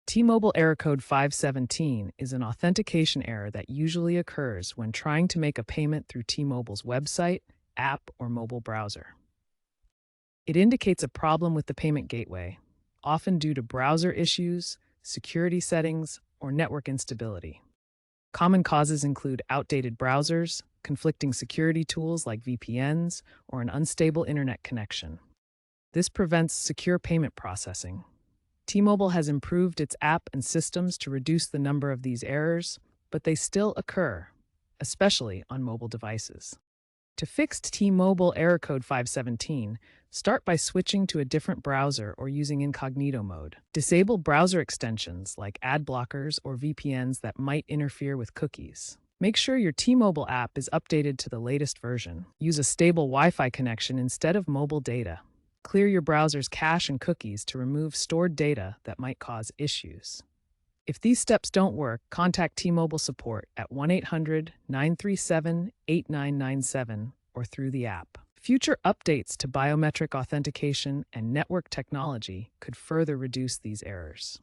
T-Mobile error code 517 is an authentication error that usually occurs when trying to make a payment through T-Mobile's website, app, or mobile browser. It indicates a problem with the payment gateway, often due to browser issues, security settings, or network instability. Common causes include outdated browsers, conflicting security tools like VPNs, or an unstable internet connection. This prevents secure payment processing. T-Mobile has improved its app and systems to reduce the number of these errors, but they still occur, especially on mobile devices. To fix T-Mobile error code 517, start by switching to a different browser or using incognito mode. Disable browser extensions like ad blockers or VPNs that might interfere with cookies. Make sure your T-Mobile app is updated to the latest version. Use a stable Wi-Fi connection instead of mobile data. Clear your browser's cache and cookies to remove stored data that might cause issues. If these steps don't work, contact T-Mobile support at 1-800-937-8997 or through the app. Future updates to biometric authentication and network technology could further reduce these errors.